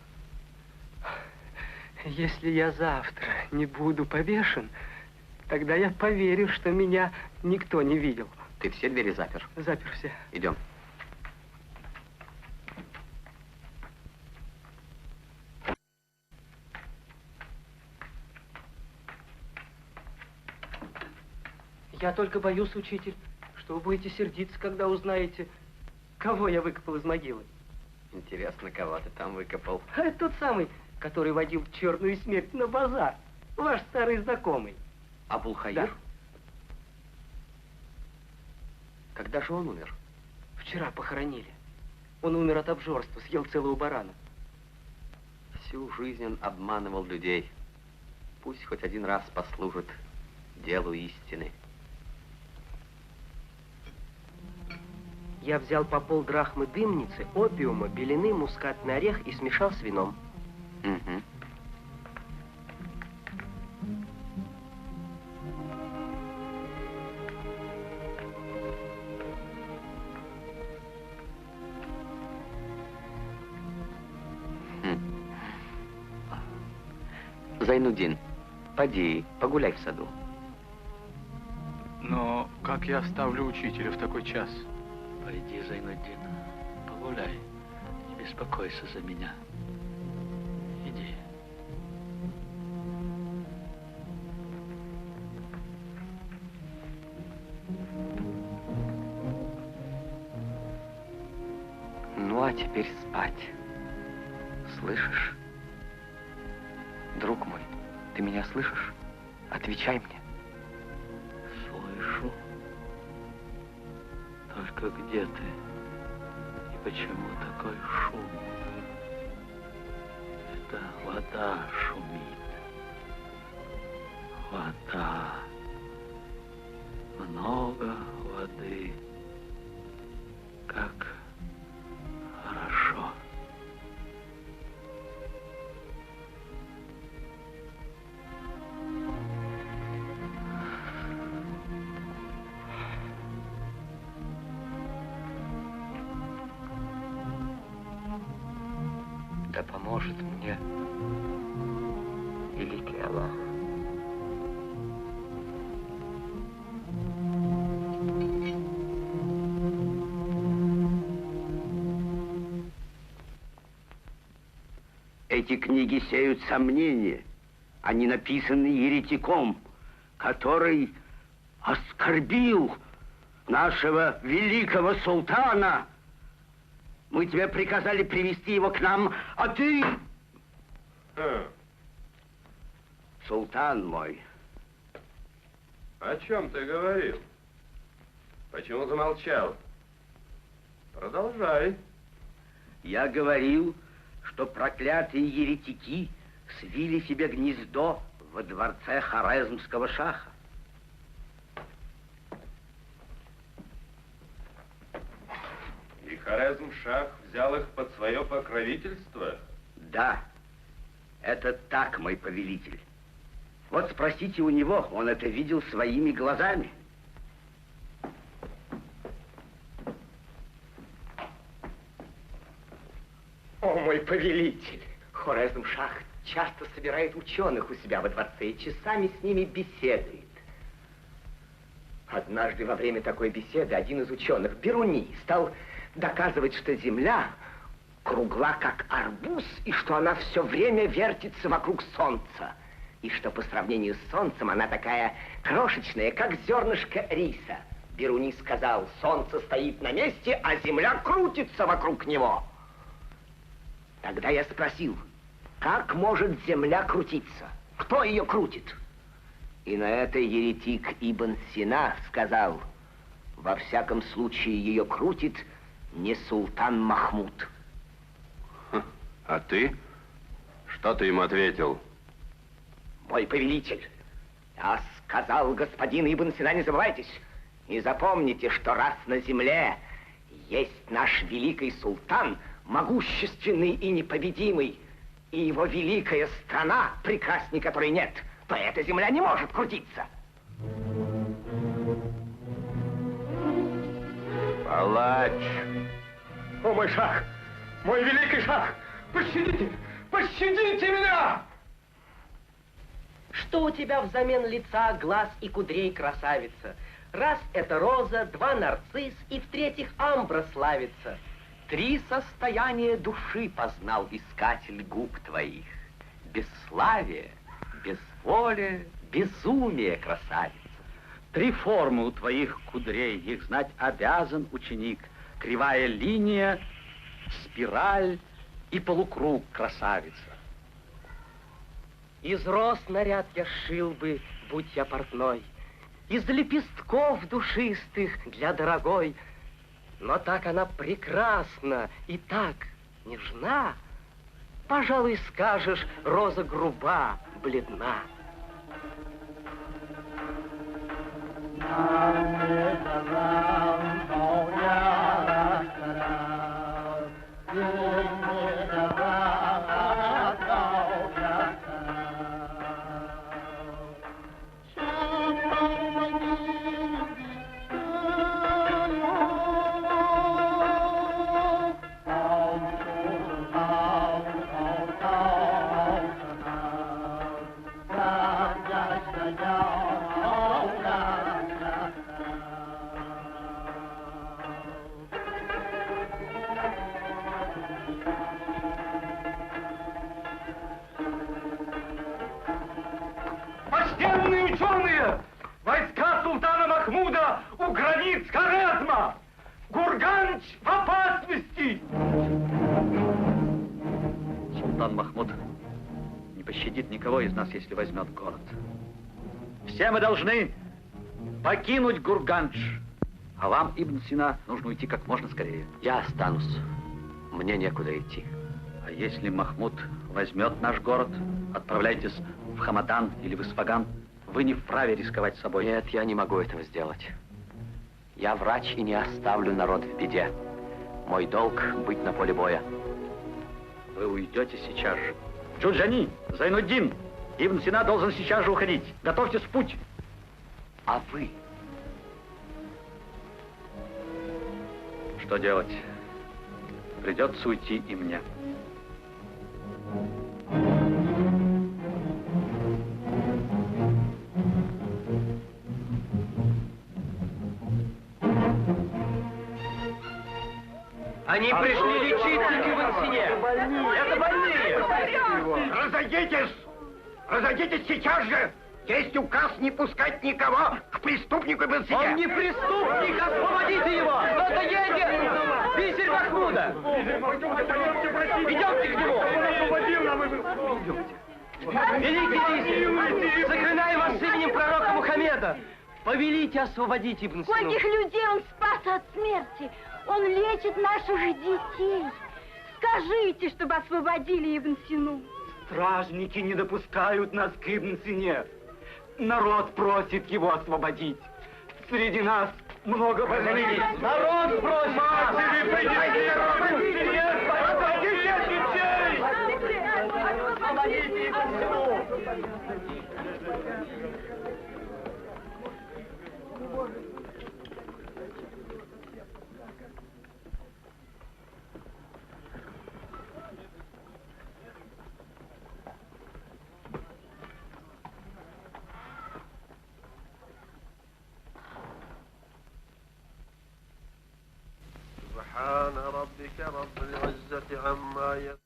Если я завтра не буду повешен, тогда я поверю, что меня никто не видел. Ты все двери запер? Запер все. Идем. Я только боюсь, учитель, что вы будете сердиться, когда узнаете, кого я выкопал из могилы. Интересно, кого ты там выкопал? А это тот самый, который водил черную смерть на базар. Ваш старый знакомый. Абулхаир? Да. Когда же он умер? Вчера похоронили. Он умер от обжорства, съел целого барана. Всю жизнь он обманывал людей. Пусть хоть один раз послужит делу истины. Я взял по полдрахмы дымницы, опиума, белины, мускатный орех и смешал с вином. Угу. Зайнудин, поди, погуляй в саду. Но как я оставлю учителя в такой час? Пойди, Зайнудин, погуляй. Не беспокойся за меня. Иди. Ну, а теперь спать. Слышишь? Друг мой, ты меня слышишь? Отвечай мне. Слышу. Девушка, где ты? И почему такой шум? Это вода шумит. Вода. Много воды. Как хорошо. Да поможет мне великий Аллах. Эти книги сеют сомнения. Они написаны еретиком, который оскорбил нашего великого султана. Мы тебе приказали привести его к нам, а ты... Султан мой. О чем ты говорил? Почему замолчал? Продолжай. Я говорил, что проклятые еретики свили себе гнездо во дворце хорезмского шаха. И Хорезм-шах взял их под свое покровительство? Да, это так, мой повелитель. Вот спросите у него, он это видел своими глазами. О, мой повелитель! Хорезм-шах часто собирает ученых у себя во дворце и часами с ними беседует. Однажды во время такой беседы один из ученых, Бируни, стал доказывать, что Земля кругла, как арбуз, и что она все время вертится вокруг Солнца. И что по сравнению с Солнцем она такая крошечная, как зернышко риса. Бируни сказал, Солнце стоит на месте, а Земля крутится вокруг него. Тогда я спросил, как может Земля крутиться? Кто ее крутит? И на это еретик Ибн Сина сказал, во всяком случае ее крутит не султан Махмуд. А ты? Что ты им ответил? Мой повелитель, я сказал, господин Ибн Сина, не забывайтесь, и запомните, что раз на земле есть наш великий султан, могущественный и непобедимый, и его великая страна, прекрасней которой нет, то эта земля не может крутиться. Палач! О, мой шах! Мой великий шах! Пощадите! Пощадите меня! Что у тебя взамен лица, глаз и кудрей, красавица? Раз это роза, два нарцисс, и в-третьих амбра славится. 3 состояния души познал искатель губ твоих. Бесславие, безволие, безумие, красавица. 3 формы у твоих кудрей, их знать обязан ученик. Кривая линия, спираль и полукруг, красавица. Из роз наряд я сшил бы, будь я портной, из лепестков душистых для дорогой. Но так она прекрасна и так нежна, пожалуй, скажешь, роза груба, бледна. Почтенные ученые! Войска султана Махмуда у границ Хорезма! Гурганч в опасности! Султан Махмуд не пощадит никого из нас, если возьмет город. Все мы должны покинуть Гурганч. А вам, Ибн Сина, нужно уйти как можно скорее. Я останусь. Мне некуда идти. А если Махмуд возьмет наш город, отправляйтесь в Хамадан или в Исфаган. Вы не вправе рисковать собой. Нет, я не могу этого сделать. Я врач и не оставлю народ в беде. Мой долг — быть на поле боя. Вы уйдете сейчас же. Джуджани, Зайнуддин, Ибн Сина должен сейчас же уходить. Готовьтесь в путь. А вы? Что делать? Придется уйти и мне. Они пришли лечиться к Ибн Сине. Это больные. Разойдитесь! Разойдитесь сейчас же! Есть указ не пускать никого к преступнику Ибн Сине. Он не преступник, освободите его! Кто-то едет! Визирь Махмуда! Идемте к нему! Великий визирь, заклинаю вас именем пророка Мухаммеда, повелите освободить Ибн Сину. Скольких людей он спас от смерти! Он лечит наших детей. Скажите, чтобы освободили Ибн Сину. Стражники не допускают нас к Ибн Сине. Народ просит его освободить. Среди нас много больных. Народ просит! Матери, придите! Освободите детей! Освободите Ибн Сину! سبحان ربك رب العزة عما يصفون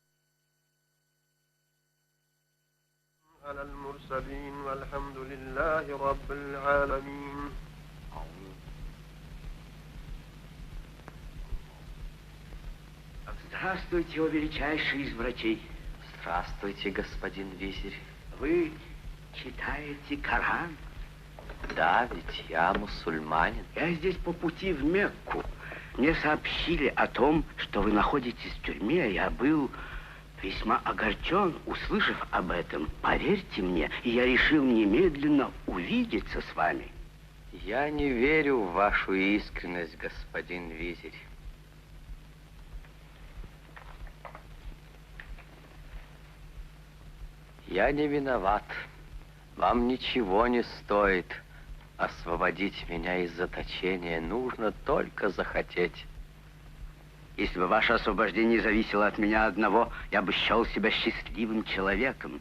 على المرسلين والحمد لله رب العالمين. Здравствуйте, о величайший из врачей. Здравствуйте, господин визирь. Вы читаете Коран? Да, ведь я мусульманин. Я здесь по пути в Мекку. Мне сообщили о том, что вы находитесь в тюрьме. Я был весьма огорчен, услышав об этом. Поверьте мне, и я решил немедленно увидеться с вами. Я не верю в вашу искренность, господин визирь. Я не виноват. Вам ничего не стоит освободить меня из заточения. Нужно только захотеть. Если бы ваше освобождение зависело от меня одного, я бы счел себя счастливым человеком.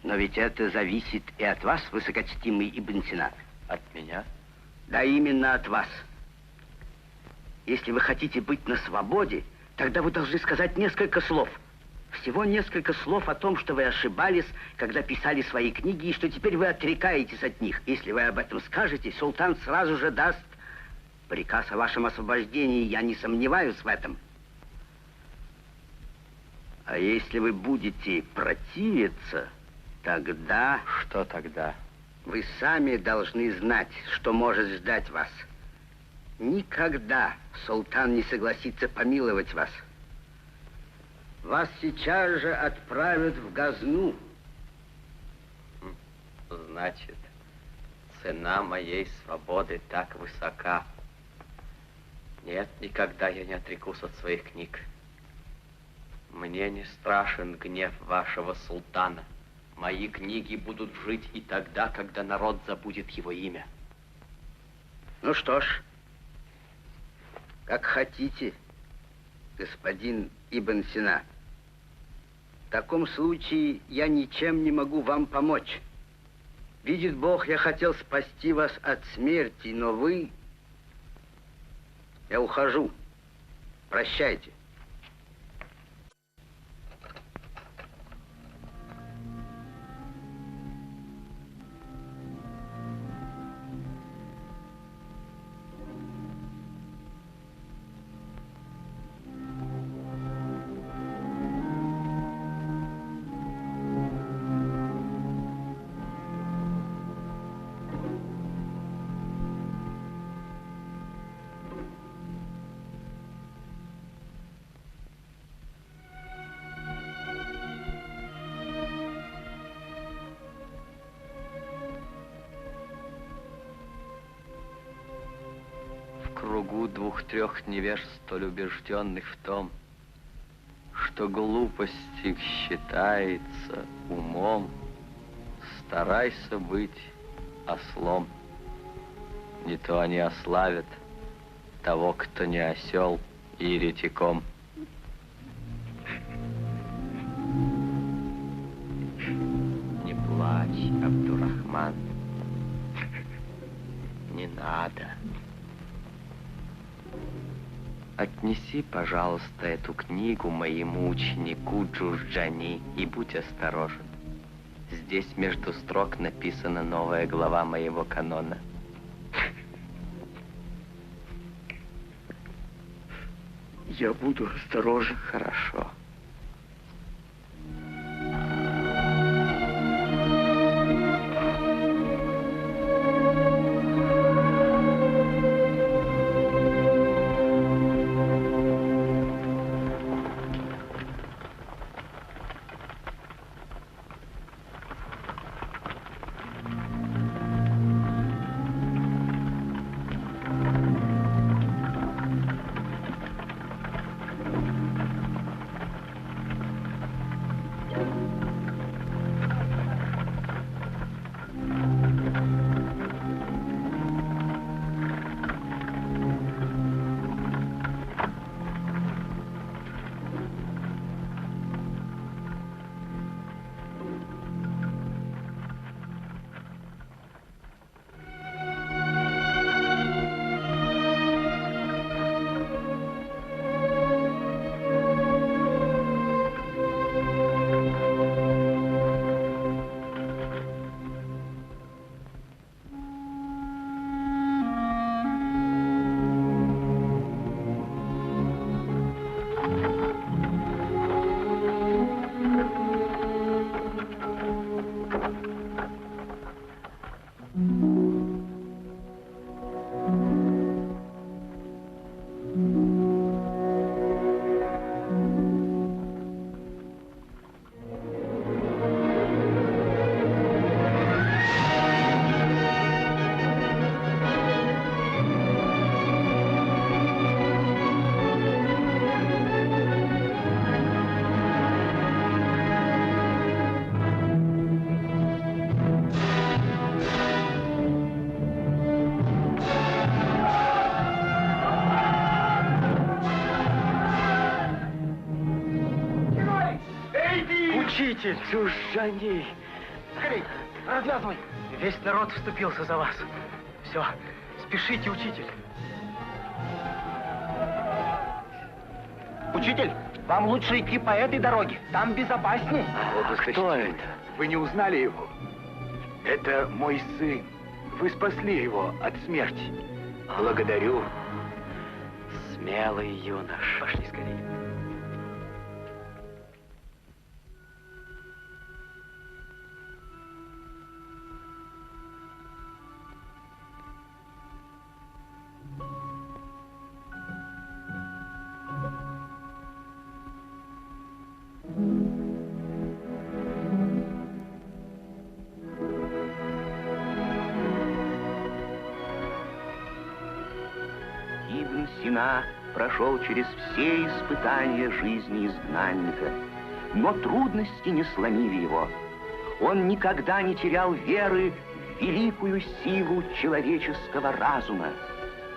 Но ведь это зависит и от вас, высокочтимый Ибн Сина. От меня? Да, именно от вас. Если вы хотите быть на свободе, тогда вы должны сказать несколько слов. Всего несколько слов о том, что вы ошибались, когда писали свои книги, и что теперь вы отрекаетесь от них. Если вы об этом скажете, султан сразу же даст приказ о вашем освобождении, я не сомневаюсь в этом. А если вы будете противиться, тогда... Что тогда? Вы сами должны знать, что может ждать вас. Никогда султан не согласится помиловать вас. Вас сейчас же отправят в Газну. Значит, цена моей свободы так высока. Нет, никогда я не отрекусь от своих книг. Мне не страшен гнев вашего султана. Мои книги будут жить и тогда, когда народ забудет его имя. Ну что ж, как хотите, господин Ибн Сина. В таком случае я ничем не могу вам помочь. Видит Бог, я хотел спасти вас от смерти, но вы... Я ухожу. Прощайте. могу двух-трех невеж, столь убежденных в том, что глупость их считается умом, старайся быть ослом. Не то они ославят того, кто не осел, еретиком. Не плачь, Абдурахман. Не надо. Отнеси, пожалуйста, эту книгу моему ученику Джурджани и будь осторожен. Здесь между строк написана новая глава моего канона. Я буду осторожен. Хорошо. Учитель! Джурджани! Скорей, развязывай! Весь народ вступился за вас. Все, спешите, учитель. Учитель, вам лучше идти по этой дороге. Там безопаснее. Кто это? Вы не узнали его? Это мой сын. Вы спасли его от смерти. Благодарю. Смелый юнош. Пошли скорее. Ибн Сина прошел через все испытания жизни изгнанника, но трудности не сломили его. Он никогда не терял веры в великую силу человеческого разума,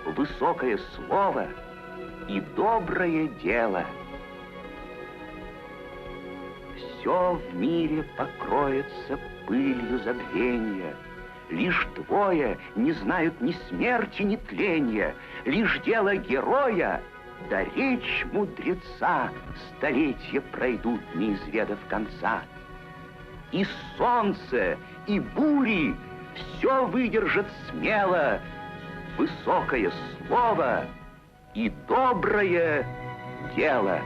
высокое слово и доброе дело. Все в мире покроется пылью забвения. Лишь двое не знают ни смерти, ни тления. Лишь дело героя, да речь мудреца столетия пройдут, не изведав конца. И солнце, и бури все выдержат смело. Высокое слово и доброе дело.